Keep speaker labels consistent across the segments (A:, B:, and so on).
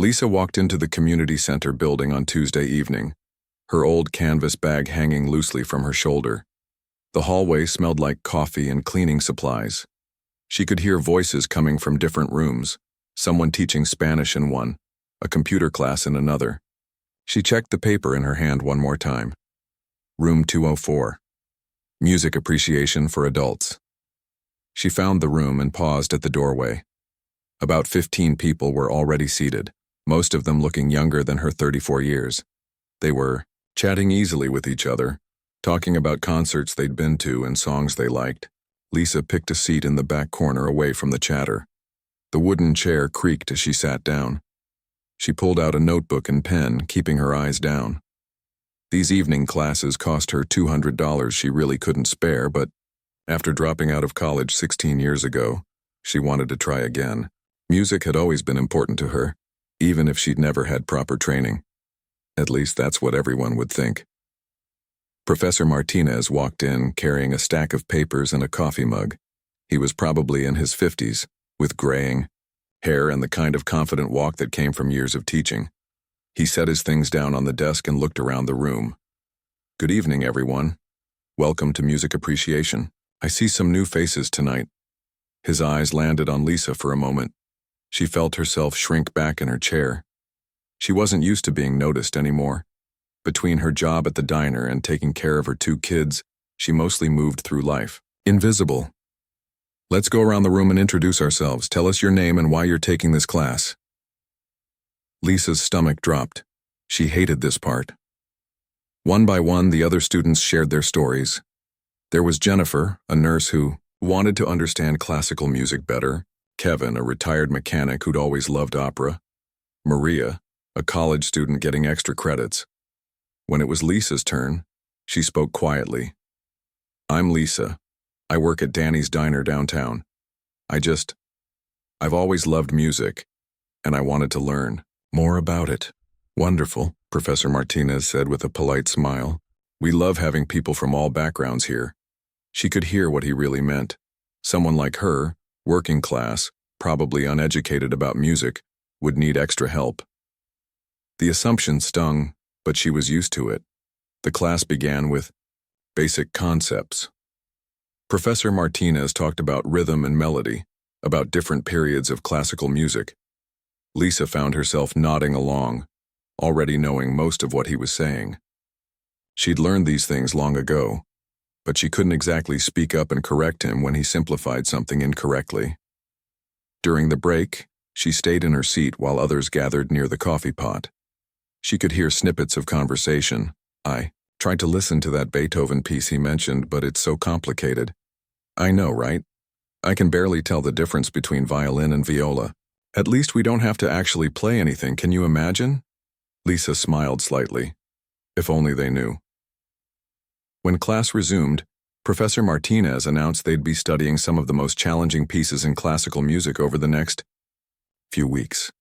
A: Lisa walked into the community center building on Tuesday evening, her old canvas bag hanging loosely from her shoulder. The hallway smelled like coffee and cleaning supplies. She could hear voices coming from different rooms, someone teaching Spanish in one, a computer class in another. She checked the paper in her hand one more time. Room 204. Music Appreciation for Adults. She found the room and paused at the doorway. About 15 people were already seated, most of them looking younger than her 34 years. They were chatting easily with each other, talking about concerts they'd been to and songs they liked. Lisa picked a seat in the back corner away from the chatter. The wooden chair creaked as she sat down. She pulled out a notebook and pen, keeping her eyes down. These evening classes cost her $200 she really couldn't spare, but after dropping out of college 16 years ago, she wanted to try again. Music had always been important to her, even if she'd never had proper training. At least that's what everyone would think. Professor Martinez walked in carrying a stack of papers and a coffee mug. He was probably in his 50s, with graying hair and the kind of confident walk that came from years of teaching. He set his things down on the desk and looked around the room. "Good evening, everyone. Welcome to Music Appreciation. I see some new faces tonight." His eyes landed on Lisa for a moment. She felt herself shrink back in her chair. She wasn't used to being noticed anymore. Between her job at the diner and taking care of her 2 kids, she mostly moved through life, invisible. "Let's go around the room and introduce ourselves. Tell us your name and why you're taking this class." Lisa's stomach dropped. She hated this part. One by one, the other students shared their stories. There was Jennifer, a nurse who wanted to understand classical music better; Kevin, a retired mechanic who'd always loved opera; Maria, a college student getting extra credits. When it was Lisa's turn, she spoke quietly. "I'm Lisa. I work at Danny's Diner downtown. I've always loved music, and I wanted to learn more about it." "Wonderful," Professor Martinez said with a polite smile. "We love having people from all backgrounds here." She could hear what he really meant. Someone like her, working class, probably uneducated about music, would need extra help. The assumption stung, but she was used to it. The class began with basic concepts. Professor Martinez talked about rhythm and melody, about different periods of classical music. Lisa found herself nodding along, already knowing most of what he was saying. She'd learned these things long ago, but she couldn't exactly speak up and correct him when he simplified something incorrectly. During the break, she stayed in her seat while others gathered near the coffee pot. She could hear snippets of conversation. "I tried to listen to that Beethoven piece he mentioned, but it's so complicated." "I know, right? I can barely tell the difference between violin and viola. At least we don't have to actually play anything, can you imagine?" Lisa smiled slightly. If only they knew. When class resumed, Professor Martinez announced they'd be studying some of the most challenging pieces in classical music over the next few weeks.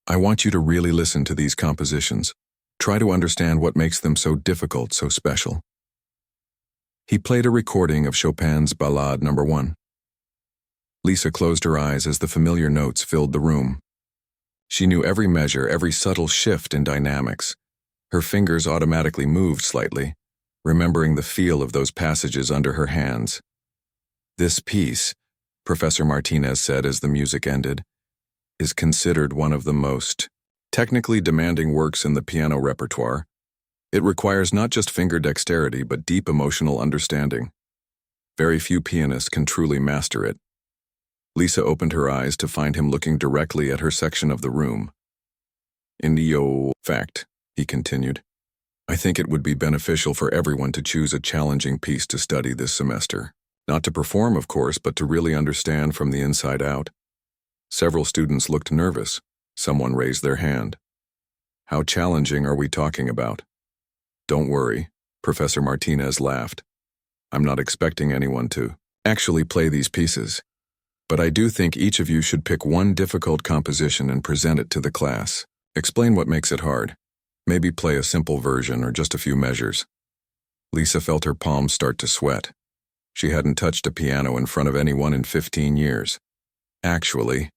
A: "I want you to really listen to these compositions. Try to understand what makes them so difficult, so special." He played a recording of Chopin's Ballade No. 1. Lisa closed her eyes as the familiar notes filled the room. She knew every measure, every subtle shift in dynamics. Her fingers automatically moved slightly, remembering the feel of those passages under her hands. "This piece," Professor Martinez said as the music ended, "is considered one of the most technically demanding works in the piano repertoire. It requires not just finger dexterity but deep emotional understanding. Very few pianists can truly master it." Lisa opened her eyes to find him looking directly at her section of the room. "In fact," he continued, "I think it would be beneficial for everyone to choose a challenging piece to study this semester. Not to perform, of course, but to really understand from the inside out." Several students looked nervous. Someone raised their hand. "How challenging are we talking about?" "Don't worry," Professor Martinez laughed. "I'm not expecting anyone to actually play these pieces. But I do think each of you should pick one difficult composition and present it to the class. Explain what makes it hard. Maybe play a simple version or just a few measures." Lisa felt her palms start to sweat. She hadn't touched a piano in front of anyone in 15 years. "Actually,"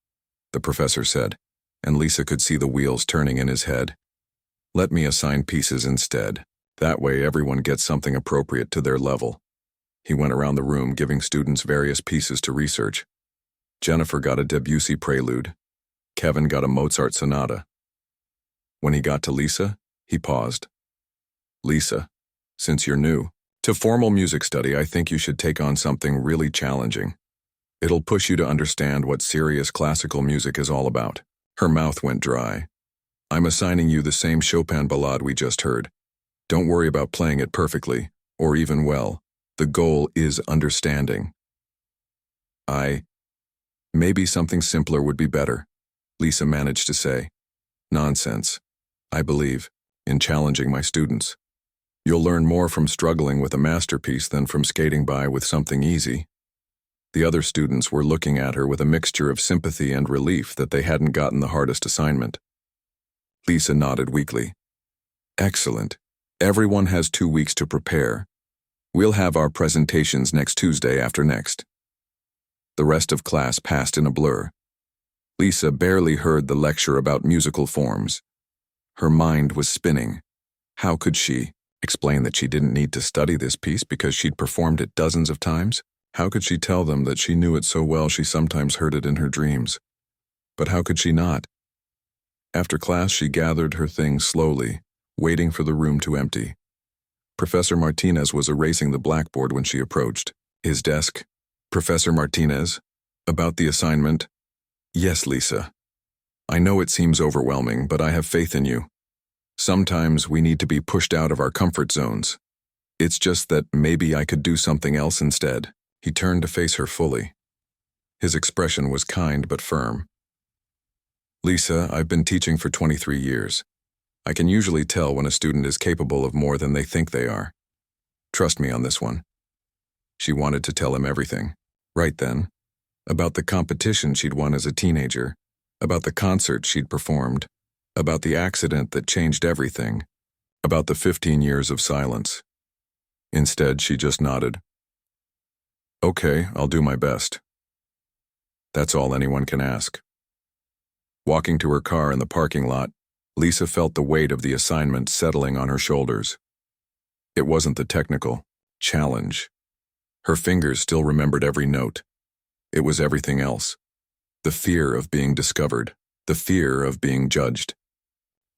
A: the professor said, and Lisa could see the wheels turning in his head. Let me assign pieces instead. That way everyone gets something appropriate to their level. He went around the room giving students various pieces to research. Jennifer got a Debussy prelude. Kevin got a Mozart sonata. When he got to Lisa, he paused. Lisa, since you're new to formal music study, I think you should take on something really challenging. It'll push you to understand what serious classical music is all about. Her mouth went dry. I'm assigning you the same Chopin ballade we just heard. Don't worry about playing it perfectly, or even well. The goal is understanding. Maybe something simpler would be better, Lisa managed to say. Nonsense. I believe in challenging my students. You'll learn more from struggling with a masterpiece than from skating by with something easy. The other students were looking at her with a mixture of sympathy and relief that they hadn't gotten the hardest assignment. Lisa nodded weakly. Excellent. Everyone has 2 weeks to prepare. We'll have our presentations next Tuesday after next. The rest of class passed in a blur. Lisa barely heard the lecture about musical forms. Her mind was spinning. How could she explain that she didn't need to study this piece because she'd performed it dozens of times? How could she tell them that she knew it so well she sometimes heard it in her dreams? But how could she not? After class, she gathered her things slowly, waiting for the room to empty. Professor Martinez was erasing the blackboard when she approached. His desk. Professor Martinez, about the assignment? Yes, Lisa. I know it seems overwhelming, but I have faith in you. Sometimes we need to be pushed out of our comfort zones. It's just that maybe I could do something else instead. He turned to face her fully. His expression was kind but firm. Lisa, I've been teaching for 23 years. I can usually tell when a student is capable of more than they think they are. Trust me on this one. She wanted to tell him everything. Right then. About the competition she'd won as a teenager. About the concert she'd performed. About the accident that changed everything. About the 15 years of silence. Instead, she just nodded. Okay, I'll do my best. That's all anyone can ask. Walking to her car in the parking lot, Lisa felt the weight of the assignment settling on her shoulders. It wasn't the technical challenge. Her fingers still remembered every note. It was everything else. The fear of being discovered, the fear of being judged,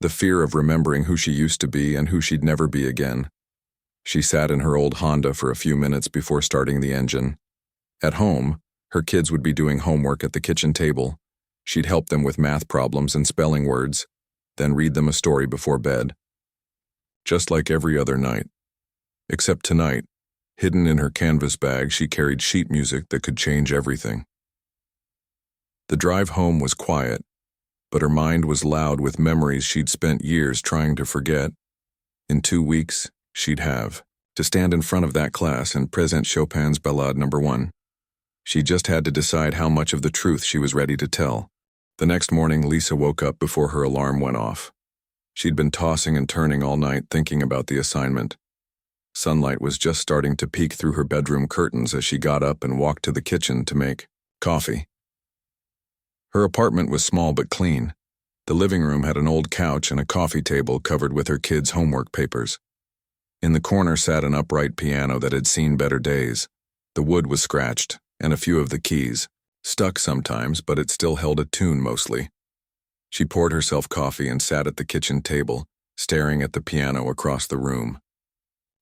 A: the fear of remembering who she used to be and who she'd never be again. She sat in her old Honda for a few minutes before starting the engine. At home, her kids would be doing homework at the kitchen table. She'd help them with math problems and spelling words, then read them a story before bed. Just like every other night. Except tonight, hidden in her canvas bag, she carried sheet music that could change everything. The drive home was quiet, but her mind was loud with memories she'd spent years trying to forget. In 2 weeks, she'd have to stand in front of that class and present Chopin's Ballade No. 1. She just had to decide how much of the truth she was ready to tell. The next morning, Lisa woke up before her alarm went off. She'd been tossing and turning all night thinking about the assignment. Sunlight was just starting to peek through her bedroom curtains as she got up and walked to the kitchen to make coffee. Her apartment was small but clean. The living room had an old couch and a coffee table covered with her kids' homework papers. In the corner sat an upright piano that had seen better days. The wood was scratched, and a few of the keys stuck sometimes, but it still held a tune mostly. She poured herself coffee and sat at the kitchen table, staring at the piano across the room.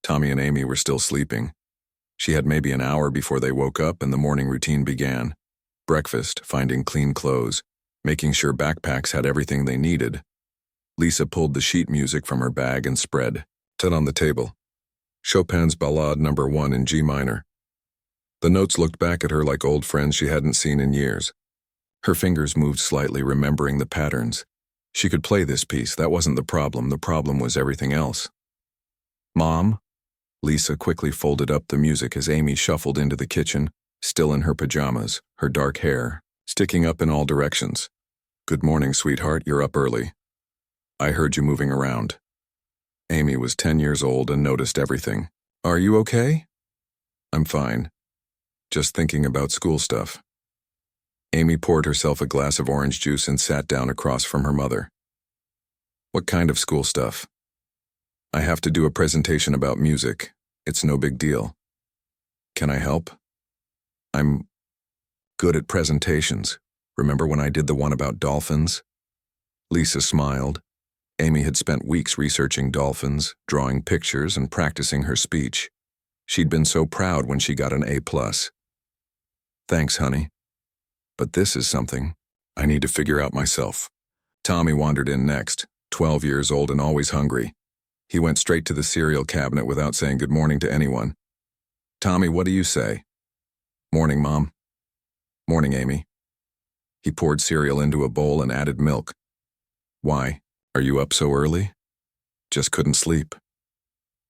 A: Tommy and Amy were still sleeping. She had maybe an hour before they woke up and the morning routine began. Breakfast, finding clean clothes, making sure backpacks had everything they needed. Lisa pulled the sheet music from her bag and spread it on the table. Chopin's Ballade No. 1 in G minor. The notes looked back at her like old friends she hadn't seen in years. Her fingers moved slightly, remembering the patterns. She could play this piece, that wasn't the problem was everything else. Mom? Lisa quickly folded up the music as Amy shuffled into the kitchen, still in her pajamas, her dark hair sticking up in all directions. Good morning, sweetheart, you're up early. I heard you moving around. Amy was 10 years old and noticed everything. Are you okay? I'm fine. Just thinking about school stuff. Amy poured herself a glass of orange juice and sat down across from her mother. What kind of school stuff? I have to do a presentation about music. It's no big deal. Can I help? I'm good at presentations. Remember when I did the one about dolphins? Lisa smiled. Amy had spent weeks researching dolphins, drawing pictures, and practicing her speech. She'd been so proud when she got an A+. Thanks, honey. But this is something I need to figure out myself. Tommy wandered in next, 12 years old and always hungry. He went straight to the cereal cabinet without saying good morning to anyone. Tommy, what do you say? Morning, Mom. Morning, Amy. He poured cereal into a bowl and added milk. Why? Are you up so early? Just couldn't sleep.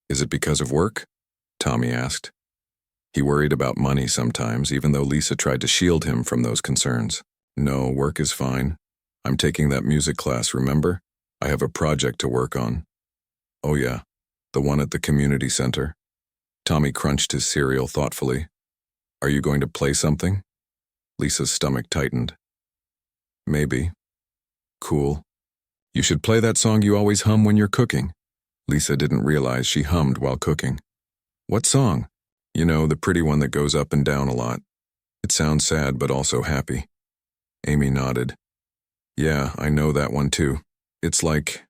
A: Is it because of work? Tommy asked. He worried about money sometimes, even though Lisa tried to shield him from those concerns. No, work is fine. I'm taking that music class, remember? I have a project to work on. Oh yeah, the one at the community center. Tommy crunched his cereal thoughtfully. Are you going to play something? Lisa's stomach tightened. Maybe. Cool. You should play that song you always hum when you're cooking. Lisa didn't realize she hummed while cooking. What song? You know, the pretty one that goes up and down a lot. It sounds sad but also happy. Amy nodded. Yeah, I know that one too. It's like...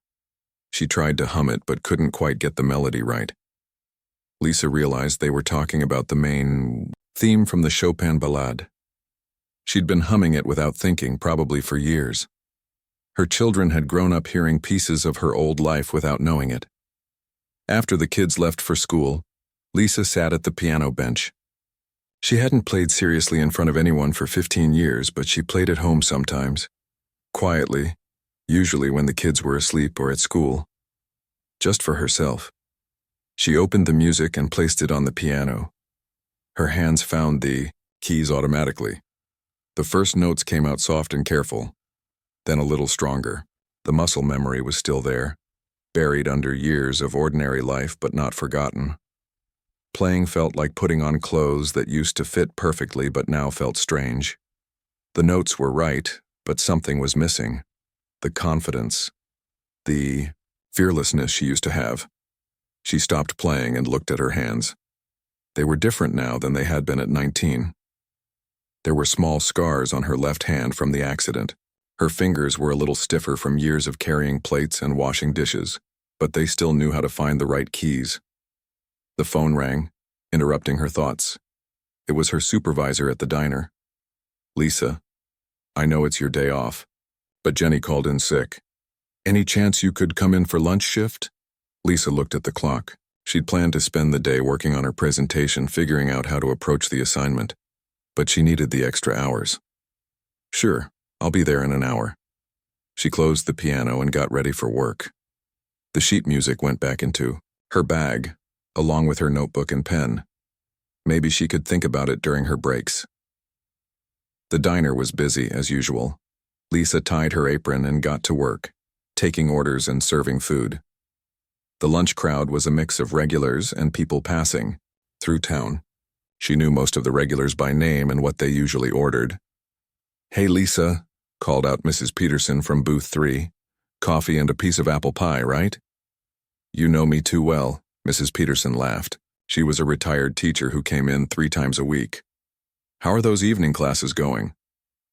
A: She tried to hum it but couldn't quite get the melody right. Lisa realized they were talking about the main theme from the Chopin Ballade. She'd been humming it without thinking, probably for years. Her children had grown up hearing pieces of her old life without knowing it. After the kids left for school, Lisa sat at the piano bench. She hadn't played seriously in front of anyone for 15 years, but she played at home sometimes. Quietly, usually when the kids were asleep or at school. Just for herself. She opened the music and placed it on the piano. Her hands found the keys automatically. The first notes came out soft and careful, then a little stronger. The muscle memory was still there, buried under years of ordinary life but not forgotten. Playing felt like putting on clothes that used to fit perfectly but now felt strange. The notes were right, but something was missing. The confidence, the fearlessness she used to have. She stopped playing and looked at her hands. They were different now than they had been at 19. There were small scars on her left hand from the accident. Her fingers were a little stiffer from years of carrying plates and washing dishes, but they still knew how to find the right keys. The phone rang, interrupting her thoughts. It was her supervisor at the diner. Lisa, I know it's your day off, but Jenny called in sick. Any chance you could come in for lunch shift? Lisa looked at the clock. She'd planned to spend the day working on her presentation, figuring out how to approach the assignment, but she needed the extra hours. Sure, I'll be there in an hour. She closed the piano and got ready for work. The sheet music went back into her bag, along with her notebook and pen. Maybe she could think about it during her breaks. The diner was busy, as usual. Lisa tied her apron and got to work, taking orders and serving food. The lunch crowd was a mix of regulars and people passing through town. She knew most of the regulars by name and what they usually ordered. Hey, Lisa, called out Mrs. Peterson from booth 3. Coffee and a piece of apple pie, right? You know me too well, Mrs. Peterson laughed. She was a retired teacher who came in 3 times a week. How are those evening classes going?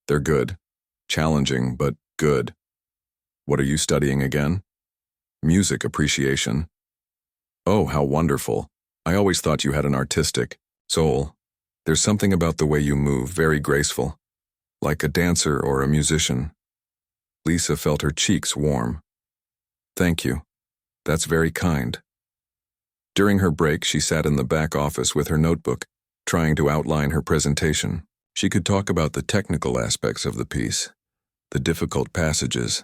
A: They're good. Challenging, but good. What are you studying again? Music appreciation. Oh, how wonderful. I always thought you had an artistic soul. There's something about the way you move, very graceful. Like a dancer or a musician. Lisa felt her cheeks warm. Thank you. That's very kind. During her break, she sat in the back office with her notebook, trying to outline her presentation. She could talk about the technical aspects of the piece, the difficult passages,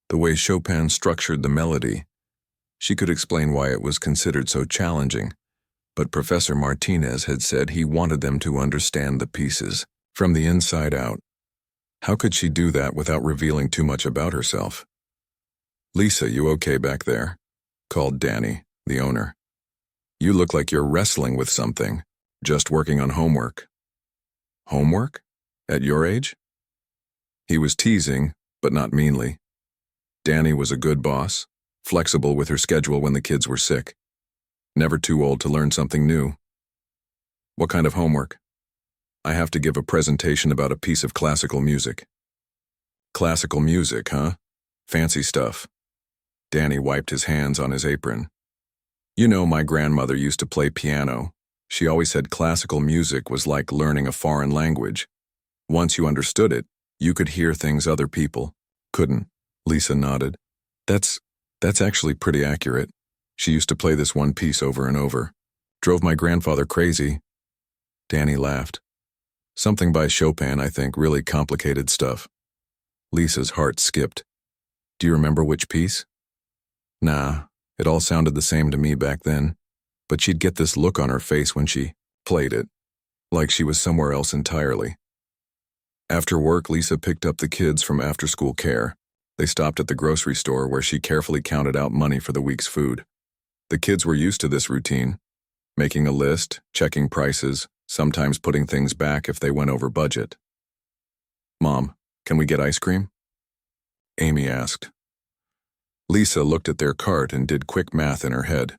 A: the way Chopin structured the melody. She could explain why it was considered so challenging, but Professor Martinez had said he wanted them to understand the pieces from the inside out. How could she do that without revealing too much about herself? Lisa, you okay back there? Called Danny, the owner. You look like you're wrestling with something, just working on homework. Homework? At your age? He was teasing, but not meanly. Danny was a good boss, flexible with her schedule when the kids were sick. Never too old to learn something new. What kind of homework? I have to give a presentation about a piece of classical music. Classical music, huh? Fancy stuff. Danny wiped his hands on his apron. You know, my grandmother used to play piano. She always said classical music was like learning a foreign language. Once you understood it, you could hear things other people couldn't. Lisa nodded. That's actually pretty accurate. She used to play this one piece over and over. Drove my grandfather crazy. Danny laughed. Something by Chopin, I think, really complicated stuff. Lisa's heart skipped. Do you remember which piece? Nah, it all sounded the same to me back then, but she'd get this look on her face when she played it, like she was somewhere else entirely. After work, Lisa picked up the kids from after-school care. They stopped at the grocery store where she carefully counted out money for the week's food. The kids were used to this routine, making a list, checking prices, sometimes putting things back if they went over budget. Mom, can we get ice cream? Amy asked. Lisa looked at their cart and did quick math in her head.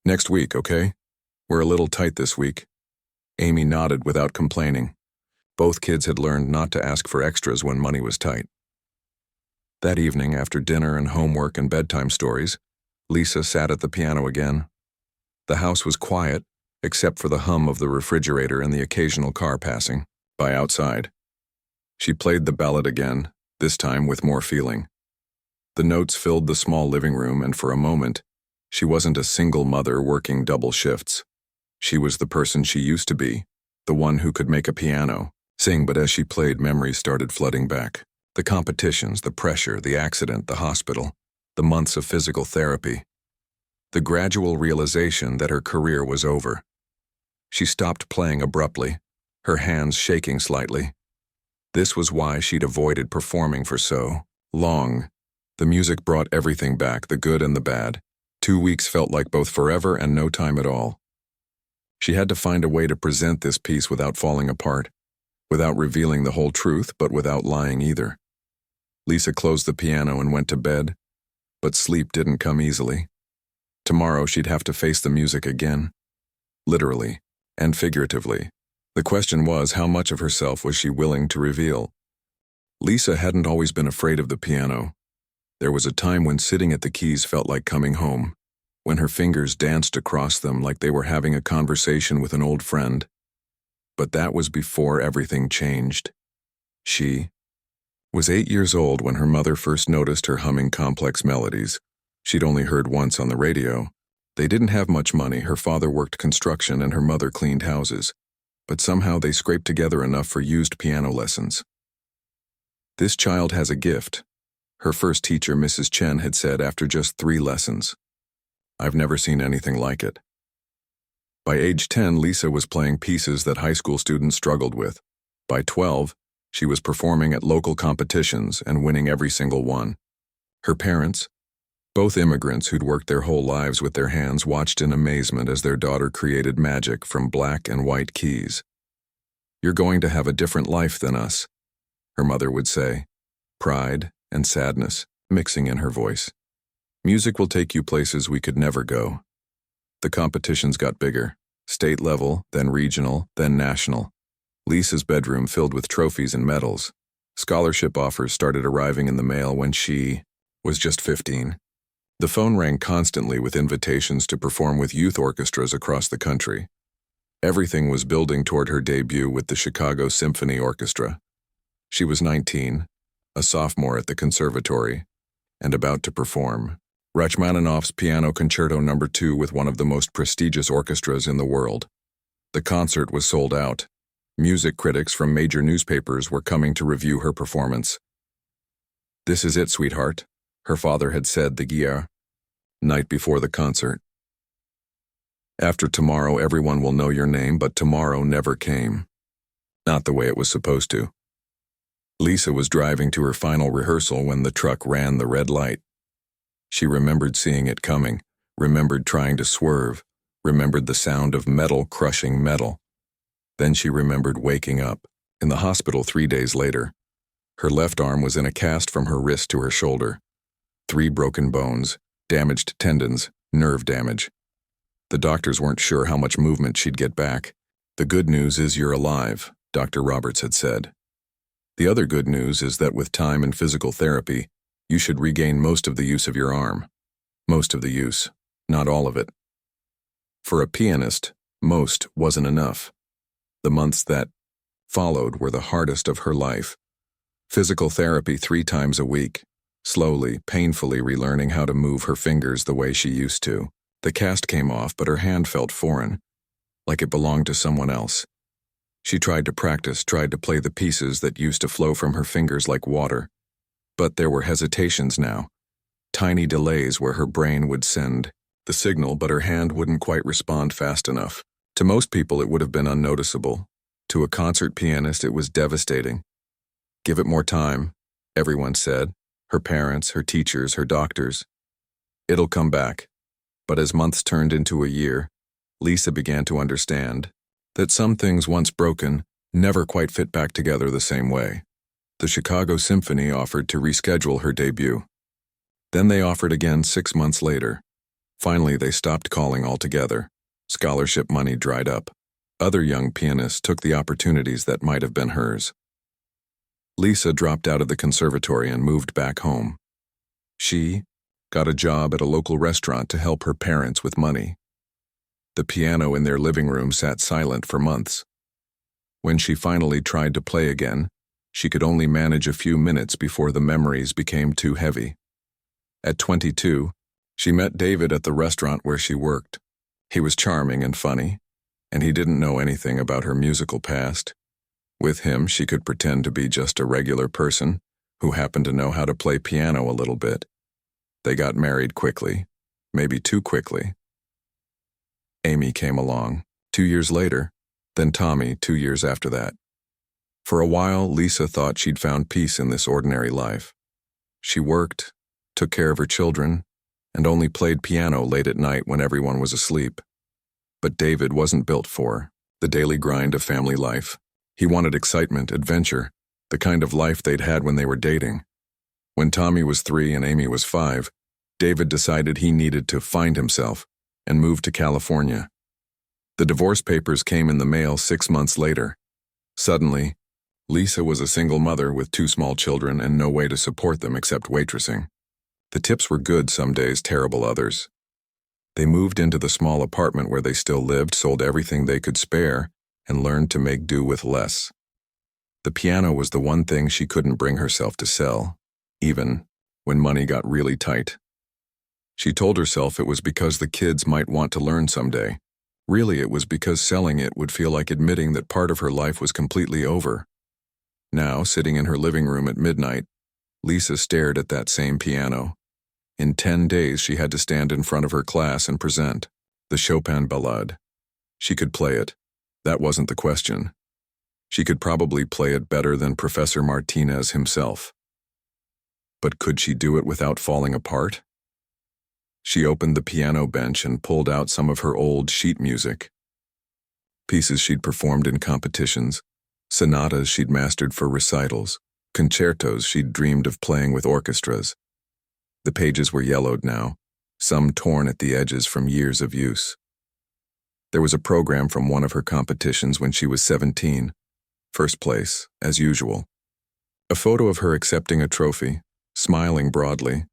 A: Next week, okay? We're a little tight this week. Amy nodded without complaining. Both kids had learned not to ask for extras when money was tight. That evening, after dinner and homework and bedtime stories, Lisa sat at the piano again. The house was quiet, except for the hum of the refrigerator and the occasional car passing by outside. She played the ballad again, this time with more feeling. The notes filled the small living room, and for a moment, she wasn't a single mother working double shifts. She was the person she used to be, the one who could make a piano, sing, but as she played, memories started flooding back. The competitions, the pressure, the accident, the hospital, the months of physical therapy. The gradual realization that her career was over. She stopped playing abruptly, her hands shaking slightly. This was why she'd avoided performing for so long. The music brought everything back, the good and the bad. 2 weeks felt like both forever and no time at all. She had to find a way to present this piece without falling apart, without revealing the whole truth, but without lying either. Lisa closed the piano and went to bed, but sleep didn't come easily. Tomorrow she'd have to face the music again, literally and figuratively. The question was, how much of herself was she willing to reveal? Lisa hadn't always been afraid of the piano. There was a time when sitting at the keys felt like coming home, when her fingers danced across them like they were having a conversation with an old friend. But that was before everything changed. She was 8 years old when her mother first noticed her humming complex melodies. She'd only heard once on the radio. They didn't have much money. Her father worked construction and her mother cleaned houses, but somehow they scraped together enough for used piano lessons. This child has a gift, her first teacher, Mrs. Chen, had said after just 3 lessons. I've never seen anything like it. By age 10, Lisa was playing pieces that high school students struggled with. By 12, she was performing at local competitions and winning every single one. Her parents, both immigrants who'd worked their whole lives with their hands, watched in amazement as their daughter created magic from black and white keys. You're going to have a different life than us, her mother would say, pride and sadness mixing in her voice. Music will take you places we could never go. The competitions got bigger, state level, then regional, then national. Lisa's bedroom filled with trophies and medals. Scholarship offers started arriving in the mail when she was just 15. The phone rang constantly with invitations to perform with youth orchestras across the country. Everything was building toward her debut with the Chicago Symphony Orchestra. She was 19, a sophomore at the conservatory, and about to perform Rachmaninoff's Piano Concerto No. 2 with one of the most prestigious orchestras in the world. The concert was sold out. Music critics from major newspapers were coming to review her performance. "This is it, sweetheart," her father had said the night before the concert. "After tomorrow, everyone will know your name," but tomorrow never came. Not the way it was supposed to. Lisa was driving to her final rehearsal when the truck ran the red light. She remembered seeing it coming, remembered trying to swerve, remembered the sound of metal crushing metal. Then she remembered waking up in the hospital 3 days later. Her left arm was in a cast from her wrist to her shoulder. 3 broken bones, damaged tendons, nerve damage. The doctors weren't sure how much movement she'd get back. "The good news is you're alive," Dr. Roberts had said. "The other good news is that with time and physical therapy, you should regain most of the use of your arm. Most of the use, not all of it." For a pianist, most wasn't enough. The months that followed were the hardest of her life. Physical therapy 3 times a week, slowly, painfully relearning how to move her fingers the way she used to. The cast came off, but her hand felt foreign, like it belonged to someone else. She tried to practice, tried to play the pieces that used to flow from her fingers like water. But there were hesitations now, tiny delays where her brain would send the signal, but her hand wouldn't quite respond fast enough. To most people, it would have been unnoticeable. To a concert pianist, it was devastating. "Give it more time," everyone said, her parents, her teachers, her doctors. "It'll come back." But as months turned into a year, Lisa began to understand that some things once broken never quite fit back together the same way. The Chicago Symphony offered to reschedule her debut. Then they offered again 6 months later. Finally, they stopped calling altogether. Scholarship money dried up. Other young pianists took the opportunities that might have been hers. Lisa dropped out of the conservatory and moved back home. She got a job at a local restaurant to help her parents with money. The piano in their living room sat silent for months. When she finally tried to play again, she could only manage a few minutes before the memories became too heavy. At 22, she met David at the restaurant where she worked. He was charming and funny, and he didn't know anything about her musical past. With him, she could pretend to be just a regular person who happened to know how to play piano a little bit. They got married quickly, maybe too quickly. Amy came along 2 years later, then Tommy 2 years after that. For a while, Lisa thought she'd found peace in this ordinary life. She worked, took care of her children, and only played piano late at night when everyone was asleep. But David wasn't built for the daily grind of family life. He wanted excitement, adventure, the kind of life they'd had when they were dating. When Tommy was 3 and Amy was 5, David decided he needed to find himself and moved to California. The divorce papers came in the mail 6 months later. Suddenly, Lisa was a single mother with 2 small children and no way to support them except waitressing. The tips were good some days, terrible others. They moved into the small apartment where they still lived, sold everything they could spare, and learned to make do with less. The piano was the one thing she couldn't bring herself to sell, even when money got really tight. She told herself it was because the kids might want to learn someday. Really, it was because selling it would feel like admitting that part of her life was completely over. Now, sitting in her living room at midnight, Lisa stared at that same piano. In 10 days, she had to stand in front of her class and present the Chopin Ballade. She could play it. That wasn't the question. She could probably play it better than Professor Martinez himself. But could she do it without falling apart? She opened the piano bench and pulled out some of her old sheet music. Pieces she'd performed in competitions, sonatas she'd mastered for recitals, concertos she'd dreamed of playing with orchestras. The pages were yellowed now, some torn at the edges from years of use. There was a program from one of her competitions when she was 17, first place, as usual. A photo of her accepting a trophy, smiling broadly,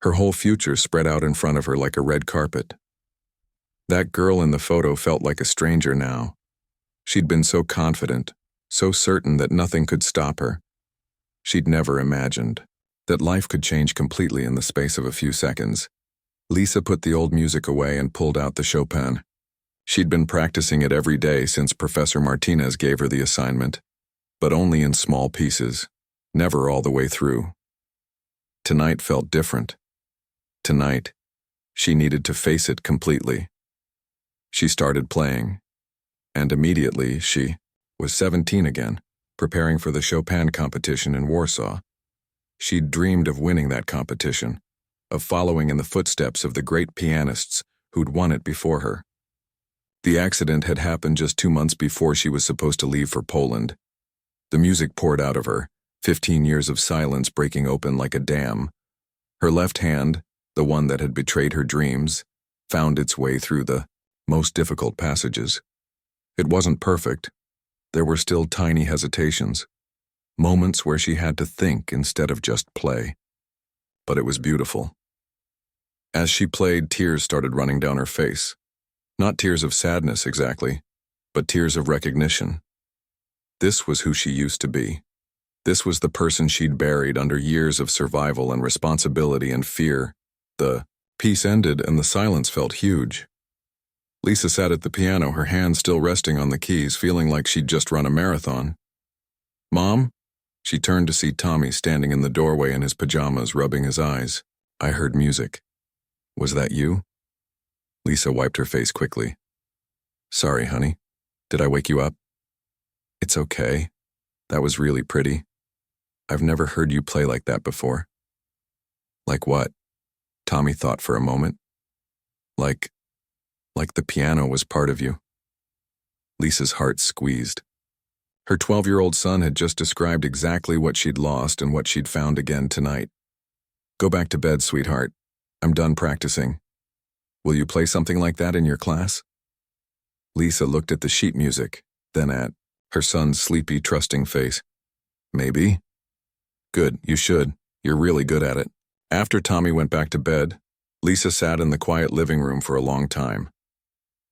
A: her whole future spread out in front of her like a red carpet. That girl in the photo felt like a stranger now. She'd been so confident, so certain that nothing could stop her. She'd never imagined that life could change completely in the space of a few seconds. Lisa put the old music away and pulled out the Chopin. She'd been practicing it every day since Professor Martinez gave her the assignment, but only in small pieces, never all the way through. Tonight felt different. Tonight, she needed to face it completely. She started playing, and immediately she was 17 again, preparing for the Chopin competition in Warsaw. She'd dreamed of winning that competition, of following in the footsteps of the great pianists who'd won it before her. The accident had happened just 2 months before she was supposed to leave for Poland. The music poured out of her, 15 years of silence breaking open like a dam. Her left hand, the one that had betrayed her dreams, found its way through the most difficult passages. It wasn't perfect. There were still tiny hesitations, moments where she had to think instead of just play. But it was beautiful. As she played, tears started running down her face. Not tears of sadness exactly, but tears of recognition. This was who she used to be. This was the person she'd buried under years of survival and responsibility and fear. The piece ended and the silence felt huge. Lisa sat at the piano, her hands still resting on the keys, feeling like she'd just run a marathon. "Mom?" She turned to see Tommy standing in the doorway in his pajamas, rubbing his eyes. "I heard music. Was that you?" Lisa wiped her face quickly. "Sorry, honey. Did I wake you up?" "It's okay. That was really pretty. I've never heard you play like that before." "Like what?" Tommy thought for a moment. Like the piano was part of you." Lisa's heart squeezed. Her 12-year-old son had just described exactly what she'd lost and what she'd found again tonight. "Go back to bed, sweetheart. I'm done practicing. Will you play something like that in your class?" Lisa looked at the sheet music, then at her son's sleepy, trusting face. "Maybe." "Good, you should. You're really good at it." After Tommy went back to bed, Lisa sat in the quiet living room for a long time.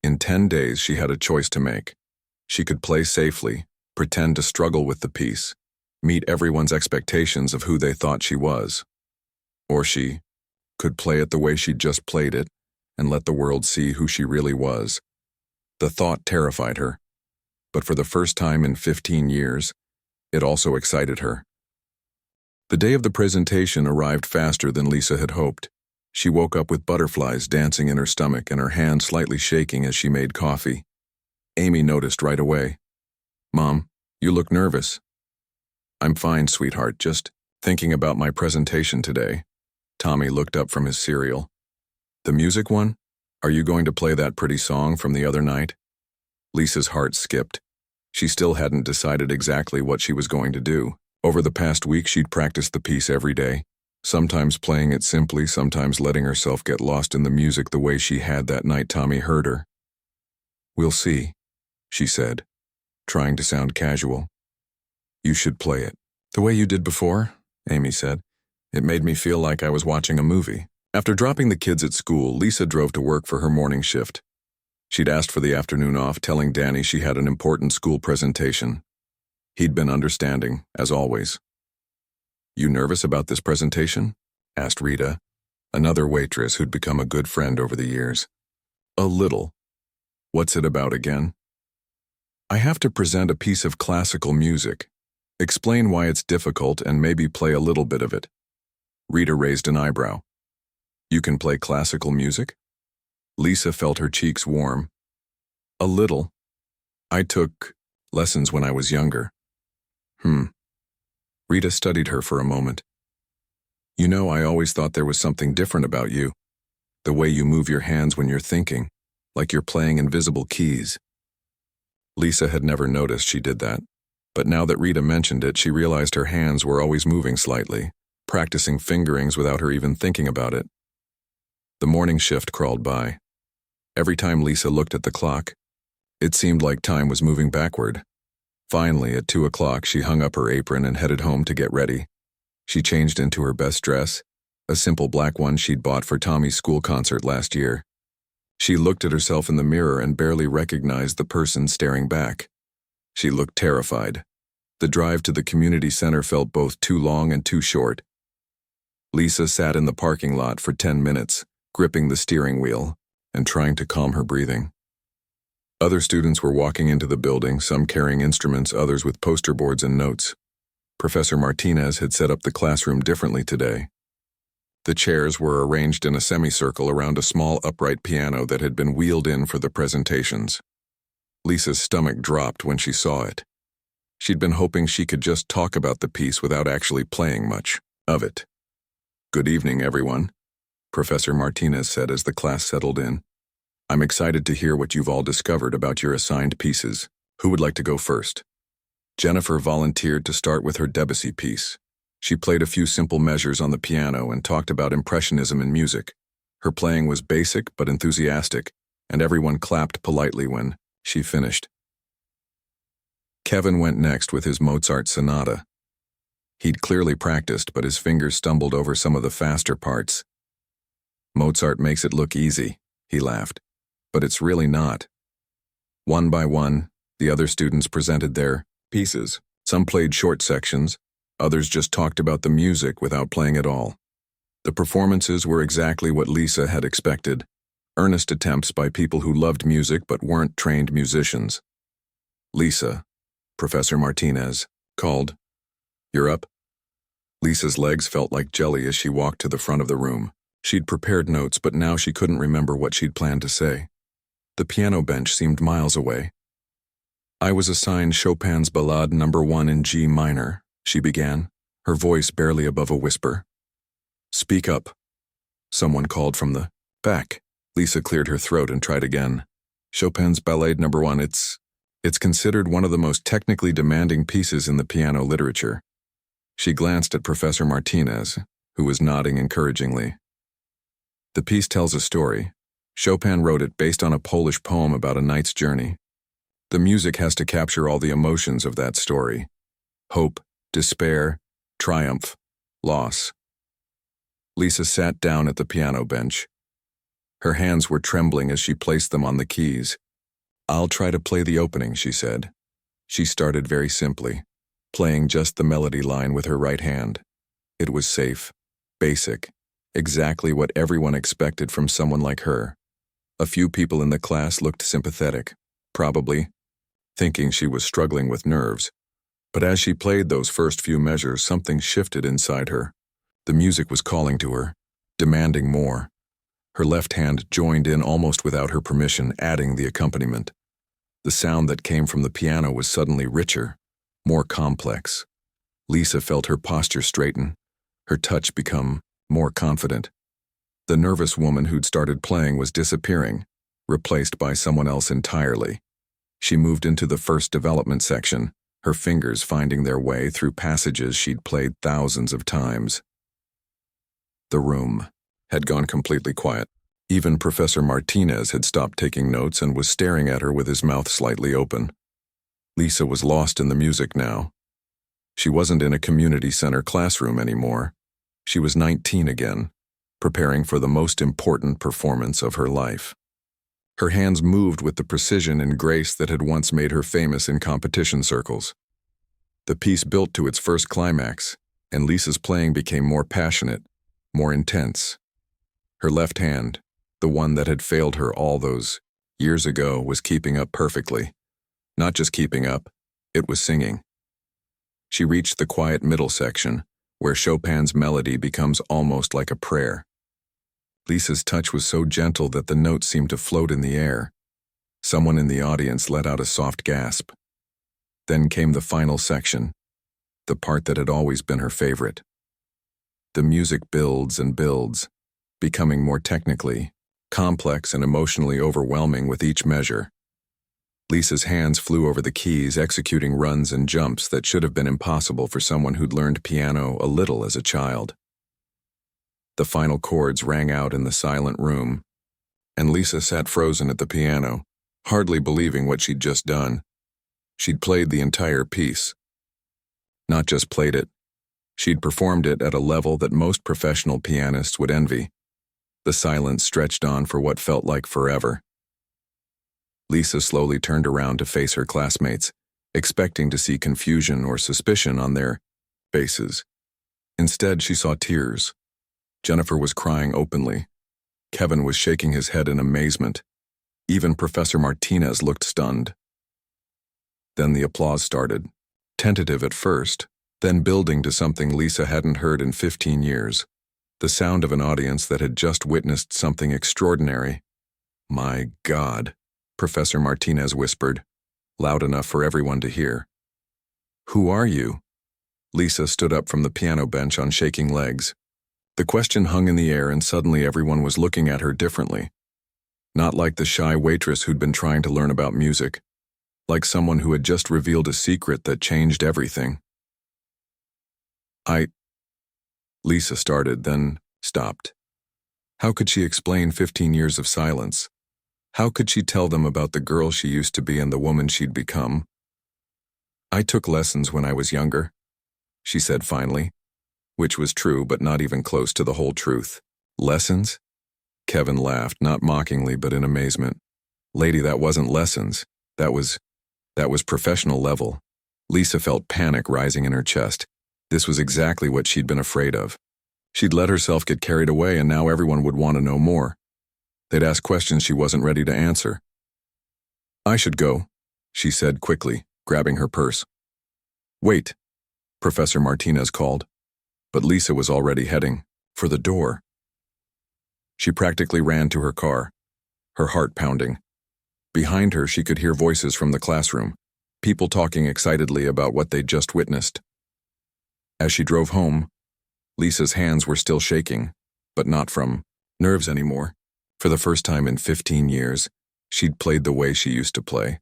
A: In 10 days, she had a choice to make. She could play safely, pretend to struggle with the piece, meet everyone's expectations of who they thought she was. Or she could play it the way she'd just played it and let the world see who she really was. The thought terrified her, but for the first time in 15 years, it also excited her. The day of the presentation arrived faster than Lisa had hoped. She woke up with butterflies dancing in her stomach and her hand slightly shaking as she made coffee. Amy noticed right away. "Mom, you look nervous." "I'm fine, sweetheart, just thinking about my presentation today." Tommy looked up from his cereal. "The music one? Are you going to play that pretty song from the other night?" Lisa's heart skipped. She still hadn't decided exactly what she was going to do. Over the past week, she'd practiced the piece every day, sometimes playing it simply, sometimes letting herself get lost in the music the way she had that night Tommy heard her. "We'll see," she said, trying to sound casual. "You should play it. The way you did before," Amy said. "It made me feel like I was watching a movie." After dropping the kids at school, Lisa drove to work for her morning shift. She'd asked for the afternoon off, telling Danny she had an important school presentation. He'd been understanding, as always. "You nervous about this presentation?" asked Rita, another waitress who'd become a good friend over the years. "A little." "What's it about again?" "I have to present a piece of classical music. Explain why it's difficult and maybe play a little bit of it." Rita raised an eyebrow. "You can play classical music?" Lisa felt her cheeks warm. "A little. I took lessons when I was younger." Rita studied her for a moment. "You know, I always thought there was something different about you. The way you move your hands when you're thinking, like you're playing invisible keys." Lisa had never noticed she did that, but now that Rita mentioned it, she realized her hands were always moving slightly, practicing fingerings without her even thinking about it. The morning shift crawled by. Every time Lisa looked at the clock, it seemed like time was moving backward. Finally, at 2 o'clock, she hung up her apron and headed home to get ready. She changed into her best dress, a simple black one she'd bought for Tommy's school concert last year. She looked at herself in the mirror and barely recognized the person staring back. She looked terrified. The drive to the community center felt both too long and too short. Lisa sat in the parking lot for 10 minutes, gripping the steering wheel and trying to calm her breathing. Other students were walking into the building, some carrying instruments, others with poster boards and notes. Professor Martinez had set up the classroom differently today. The chairs were arranged in a semicircle around a small upright piano that had been wheeled in for the presentations. Lisa's stomach dropped when she saw it. She'd been hoping she could just talk about the piece without actually playing much of it. "Good evening, everyone," Professor Martinez said as the class settled in. "I'm excited to hear what you've all discovered about your assigned pieces. Who would like to go first?" Jennifer volunteered to start with her Debussy piece. She played a few simple measures on the piano and talked about impressionism in music. Her playing was basic but enthusiastic, and everyone clapped politely when she finished. Kevin went next with his Mozart sonata. He'd clearly practiced, but his fingers stumbled over some of the faster parts. Mozart makes it look easy, he laughed, but it's really not. One by one, the other students presented their pieces. Some played short sections, others just talked about the music without playing at all. The performances were exactly what Lisa had expected, earnest attempts by people who loved music but weren't trained musicians. "Lisa," Professor Martinez called. "You're up." Lisa's legs felt like jelly as she walked to the front of the room. She'd prepared notes, but now she couldn't remember what she'd planned to say. The piano bench seemed miles away. "I was assigned Chopin's Ballade No. 1 in G minor," she began, her voice barely above a whisper. "Speak up," someone called from the back. Lisa cleared her throat and tried again. "Chopin's Ballade No. 1, it's considered one of the most technically demanding pieces in the piano literature." She glanced at Professor Martinez, who was nodding encouragingly. "The piece tells a story. Chopin wrote it based on a Polish poem about a knight's journey. The music has to capture all the emotions of that story: hope, despair, triumph, loss." Lisa sat down at the piano bench. Her hands were trembling as she placed them on the keys. "I'll try to play the opening," she said. She started very simply, playing just the melody line with her right hand. It was safe, basic, exactly what everyone expected from someone like her. A few people in the class looked sympathetic, probably thinking she was struggling with nerves. But as she played those first few measures, something shifted inside her. The music was calling to her, demanding more. Her left hand joined in almost without her permission, adding the accompaniment. The sound that came from the piano was suddenly richer, more complex. Lisa felt her posture straighten, her touch become more confident. The nervous woman who'd started playing was disappearing, replaced by someone else entirely. She moved into the first development section, her fingers finding their way through passages she'd played thousands of times. The room had gone completely quiet. Even Professor Martinez had stopped taking notes and was staring at her with his mouth slightly open. Lisa was lost in the music now. She wasn't in a community center classroom anymore. She was 19 again, preparing for the most important performance of her life. Her hands moved with the precision and grace that had once made her famous in competition circles. The piece built to its first climax, and Lisa's playing became more passionate, more intense. Her left hand, the one that had failed her all those years ago, was keeping up perfectly. Not just keeping up, it was singing. She reached the quiet middle section, where Chopin's melody becomes almost like a prayer. Lisa's touch was so gentle that the notes seemed to float in the air. Someone in the audience let out a soft gasp. Then came the final section, the part that had always been her favorite. The music builds and builds, becoming more technically complex and emotionally overwhelming with each measure. Lisa's hands flew over the keys, executing runs and jumps that should have been impossible for someone who'd learned piano a little as a child. The final chords rang out in the silent room, and Lisa sat frozen at the piano, hardly believing what she'd just done. She'd played the entire piece. Not just played it, she'd performed it at a level that most professional pianists would envy. The silence stretched on for what felt like forever. Lisa slowly turned around to face her classmates, expecting to see confusion or suspicion on their faces. Instead, she saw tears. Jennifer was crying openly. Kevin was shaking his head in amazement. Even Professor Martinez looked stunned. Then the applause started, tentative at first, then building to something Lisa hadn't heard in 15 years. The sound of an audience that had just witnessed something extraordinary. "My God," Professor Martinez whispered, loud enough for everyone to hear. "Who are you?" Lisa stood up from the piano bench on shaking legs. The question hung in the air, and suddenly everyone was looking at her differently. Not like the shy waitress who'd been trying to learn about music. like someone who had just revealed a secret that changed everything. Lisa started, then stopped. How could she explain 15 years of silence? How could she tell them about the girl she used to be and the woman she'd become? I took lessons when I was younger, she said finally, which was true but not even close to the whole truth. Lessons? Kevin laughed, not mockingly but in amazement. Lady, that wasn't lessons. That was professional level. Lisa felt panic rising in her chest. This was exactly what she'd been afraid of. She'd let herself get carried away and now everyone would want to know more. They'd ask questions she wasn't ready to answer. I should go, she said quickly, grabbing her purse. Wait, Professor Martinez called, but Lisa was already heading for the door. She practically ran to her car, her heart pounding. Behind her, she could hear voices from the classroom, people talking excitedly about what they'd just witnessed. As she drove home, Lisa's hands were still shaking, but not from nerves anymore. For the first time in 15 years, she'd played the way she used to play.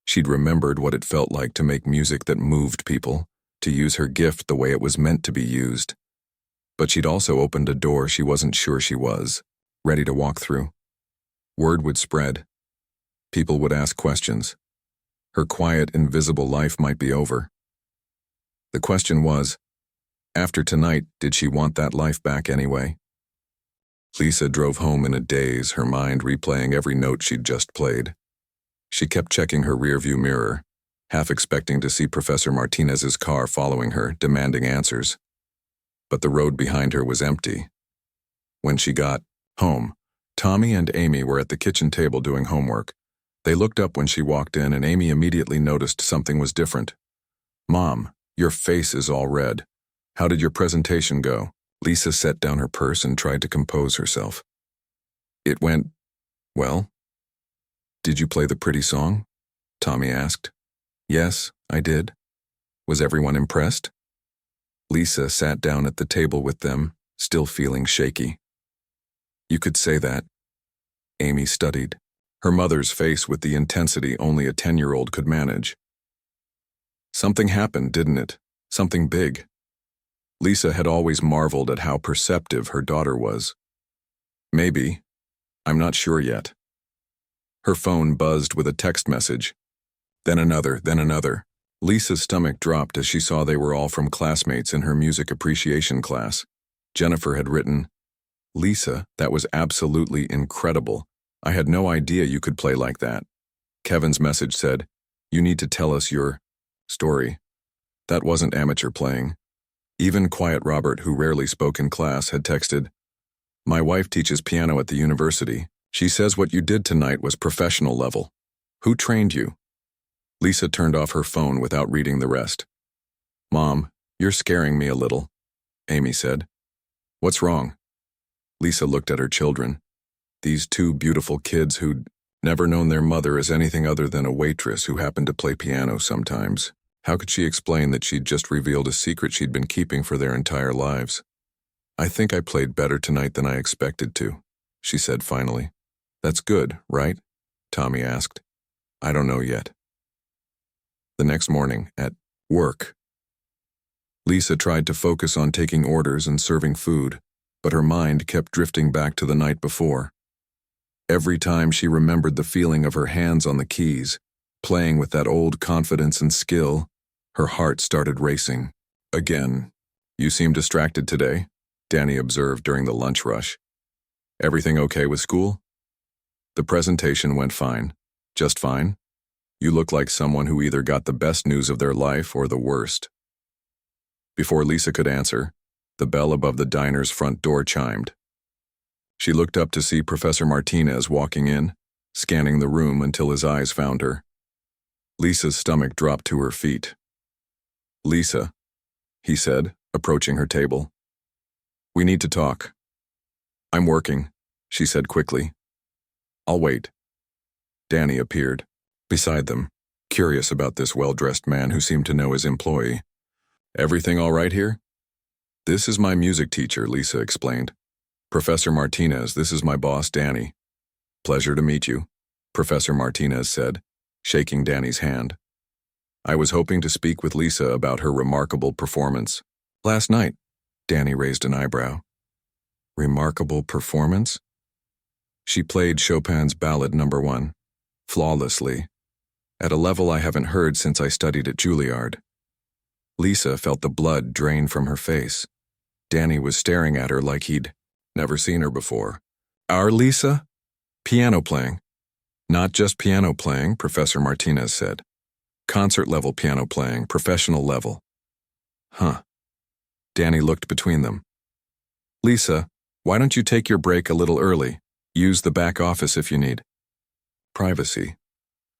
A: She'd remembered what it felt like to make music that moved people, to use her gift the way it was meant to be used. But she'd also opened a door she wasn't sure she was ready to walk through. Word would spread. People would ask questions. Her quiet, invisible life might be over. The question was, after tonight, did she want that life back anyway? Lisa drove home in a daze, her mind replaying every note she'd just played. She kept checking her rearview mirror, half expecting to see Professor Martinez's car following her, demanding answers. But the road behind her was empty. When she got home, Tommy and Amy were at the kitchen table doing homework. They looked up when she walked in and Amy immediately noticed something was different. Mom, your face is all red. How did your presentation go? Lisa set down her purse and tried to compose herself. It went, well. Did you play the pretty song? Tommy asked. Yes, I did. Was everyone impressed? Lisa sat down at the table with them, still feeling shaky. You could say that. Amy studied, her mother's face with the intensity only a 10-year-old could manage. Something happened, didn't it? Something big. Lisa had always marveled at how perceptive her daughter was. Maybe. I'm not sure yet. Her phone buzzed with a text message. Then another, then another. Lisa's stomach dropped as she saw they were all from classmates in her music appreciation class. Jennifer had written, Lisa, that was absolutely incredible. I had no idea you could play like that. Kevin's message said, you need to tell us your story. That wasn't amateur playing. Even Quiet Robert, who rarely spoke in class, had texted, my wife teaches piano at the university. She says what you did tonight was professional level. Who trained you? Lisa turned off her phone without reading the rest. Mom, you're scaring me a little, Amy said. What's wrong? Lisa looked at her children. These two beautiful kids who'd never known their mother as anything other than a waitress who happened to play piano sometimes. How could she explain that she'd just revealed a secret she'd been keeping for their entire lives? I think I played better tonight than I expected to, she said finally. That's good, right? Tommy asked. I don't know yet. The next morning, at work, Lisa tried to focus on taking orders and serving food, but her mind kept drifting back to the night before. Every time she remembered the feeling of her hands on the keys, playing with that old confidence and skill, her heart started racing. Again. You seem distracted today, Danny observed during the lunch rush. Everything okay with school? The presentation went fine. Just fine? You look like someone who either got the best news of their life or the worst. Before Lisa could answer, the bell above the diner's front door chimed. She looked up to see Professor Martinez walking in, scanning the room until his eyes found her. Lisa's stomach dropped to her feet. Lisa, he said, approaching her table. We need to talk. I'm working, she said quickly. I'll wait. Danny appeared, beside them, curious about this well-dressed man who seemed to know his employee. Everything all right here? This is my music teacher, Lisa explained. Professor Martinez, this is my boss, Danny. Pleasure to meet you, Professor Martinez said. shaking Danny's hand. I was hoping to speak with Lisa about her remarkable performance. Last night, Danny raised an eyebrow. Remarkable performance? She played Chopin's Ballad No. 1, flawlessly, at a level I haven't heard since I studied at Juilliard. Lisa felt the blood drain from her face. Danny was staring at her like he'd never seen her before. Our Lisa? Piano playing. Not just piano playing, Professor Martinez said. Concert-level piano playing, professional level. Huh. Danny looked between them. Lisa, why don't you take your break a little early? Use the back office if you need. Privacy.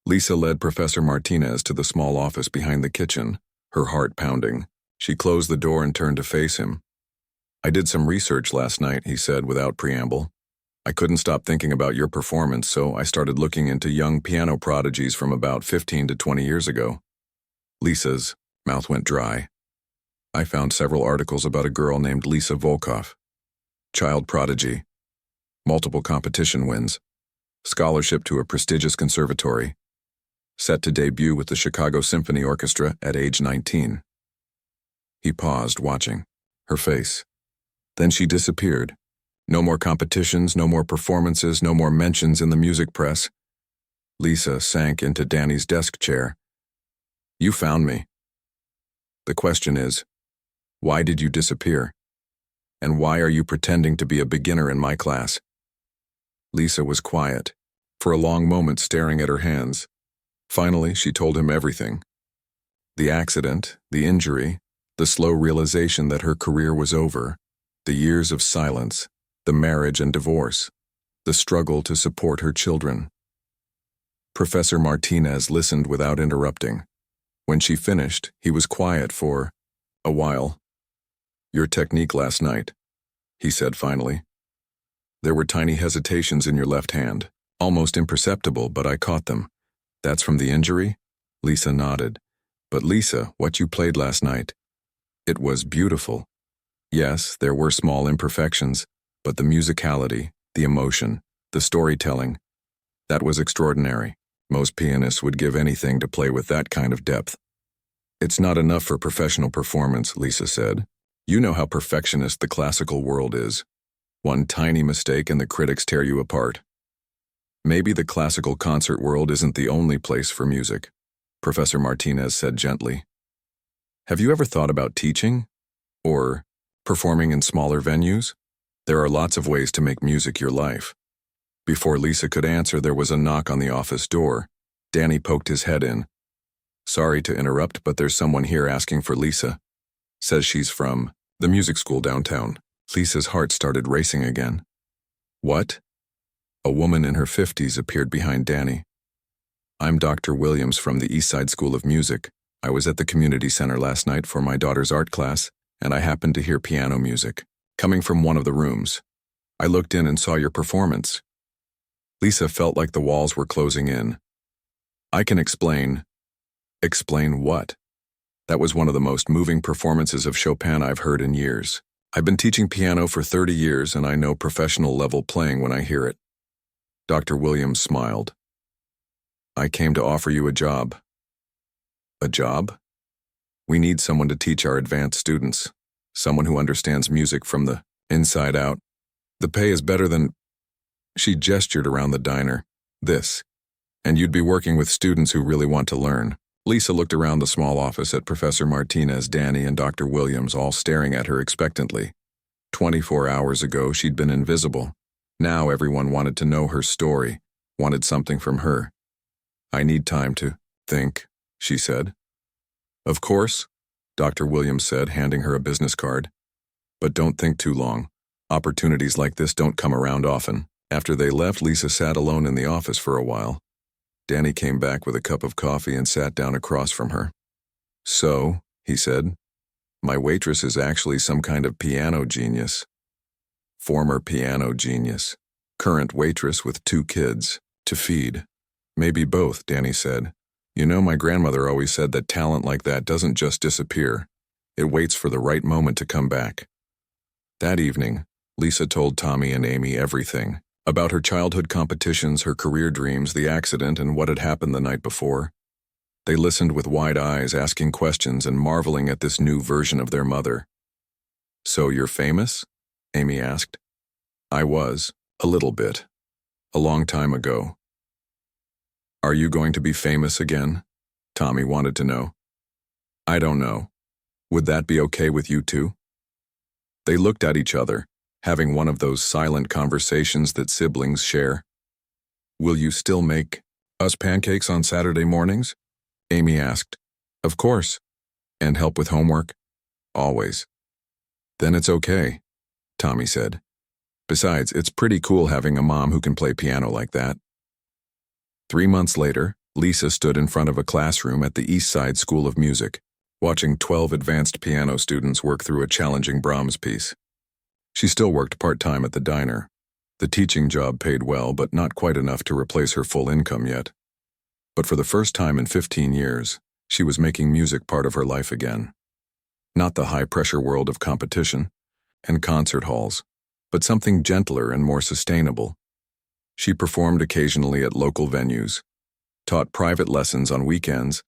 A: Lisa led Professor Martinez to the small office behind the kitchen, her heart pounding. She closed the door and turned to face him. I did some research last night, he said without preamble. I couldn't stop thinking about your performance, so I started looking into young piano prodigies from about 15 to 20 years ago. Lisa's mouth went dry. I found several articles about a girl named Lisa Volkov. Child prodigy. Multiple competition wins. Scholarship to a prestigious conservatory. Set to debut with the Chicago Symphony Orchestra at age 19. He paused, watching her face. Then she disappeared. No more competitions, no more performances, no more mentions in the music press. Lisa sank into Danny's desk chair. You found me. The question is, why did you disappear? And why are you pretending to be a beginner in my class? Lisa was quiet, for a long moment staring at her hands. Finally, she told him everything. The accident, the injury, the slow realization that her career was over, the years of silence, the marriage and divorce, the struggle to support her children. Professor Martinez listened without interrupting. When she finished, he was quiet for a while. Your technique last night, he said finally. There were tiny hesitations in your left hand, almost imperceptible, but I caught them. That's from the injury? Lisa nodded. But Lisa, what you played last night, it was beautiful. Yes, there were small imperfections, but the musicality, the emotion, the storytelling, that was extraordinary. Most pianists would give anything to play with that kind of depth. It's not enough for professional performance, Lisa said. You know how perfectionist the classical world is. One tiny mistake and the critics tear you apart. Maybe the classical concert world isn't the only place for music, Professor Martinez said gently. Have you ever thought about teaching? Or performing in smaller venues? There are lots of ways to make music your life. Before Lisa could answer, there was a knock on the office door. Danny poked his head in. Sorry to interrupt, but there's someone here asking for Lisa. Says she's from the music school downtown. Lisa's heart started racing again. What? A woman in her 50s appeared behind Danny. I'm Dr. Williams from the East Side School of Music. I was at the community center last night for my daughter's art class, and I happened to hear piano music coming from one of the rooms. I looked in and saw your performance. Lisa felt like the walls were closing in. I can explain. Explain what? That was one of the most moving performances of Chopin I've heard in years. I've been teaching piano for 30 years and I know professional level playing when I hear it. Dr. Williams smiled. I came to offer you a job. A job? We need someone to teach our advanced students. Someone who understands music from the inside out. The pay is better than... She gestured around the diner. This. And you'd be working with students who really want to learn. Lisa looked around the small office at Professor Martinez, Danny, and Dr. Williams, all staring at her expectantly. 24 hours ago, she'd been invisible. Now everyone wanted to know her story, wanted something from her. I need time to think, she said. Of course, Dr. Williams said, handing her a business card. But don't think too long. Opportunities like this don't come around often. After they left, Lisa sat alone in the office for a while. Danny came back with a cup of coffee and sat down across from her. So, he said, my waitress is actually some kind of piano genius. Former piano genius. Current waitress with 2 kids. To feed. Maybe both, Danny said. You know, my grandmother always said that talent like that doesn't just disappear. It waits for the right moment to come back. That evening, Lisa told Tommy and Amy everything. About her childhood competitions, her career dreams, the accident, and what had happened the night before. They listened with wide eyes, asking questions and marveling at this new version of their mother. "So you're famous?" Amy asked. "I was, a little bit. A long time ago." "Are you going to be famous again?" Tommy wanted to know. "I don't know. Would that be okay with you too?" They looked at each other, having one of those silent conversations that siblings share. "Will you still make us pancakes on Saturday mornings?" Amy asked. "Of course. And help with homework?" "Always." "Then it's okay," Tommy said. "Besides, it's pretty cool having a mom who can play piano like that." 3 months later, Lisa stood in front of a classroom at the East Side School of Music, watching 12 advanced piano students work through a challenging Brahms piece. She still worked part-time at the diner. The teaching job paid well, but not quite enough to replace her full income yet. But for the first time in 15 years, she was making music part of her life again. Not the high-pressure world of competition and concert halls, but something gentler and more sustainable. She performed occasionally at local venues, taught private lessons on weekends,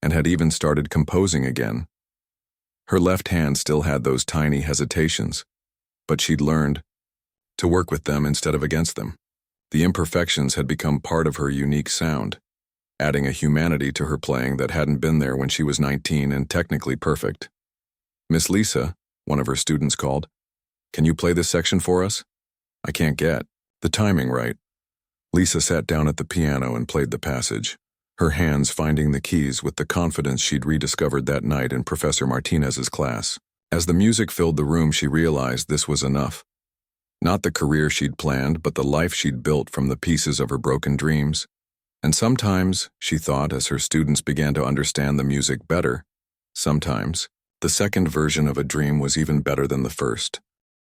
A: and had even started composing again. Her left hand still had those tiny hesitations, but she'd learned to work with them instead of against them. The imperfections had become part of her unique sound, adding a humanity to her playing that hadn't been there when she was 19 and technically perfect. "Miss Lisa," one of her students called, "can you play this section for us? I can't get the timing right." Lisa sat down at the piano and played the passage, her hands finding the keys with the confidence she'd rediscovered that night in Professor Martinez's class. As the music filled the room, she realized this was enough. Not the career she'd planned, but the life she'd built from the pieces of her broken dreams. And sometimes, she thought as her students began to understand the music better, sometimes, the second version of a dream was even better than the first.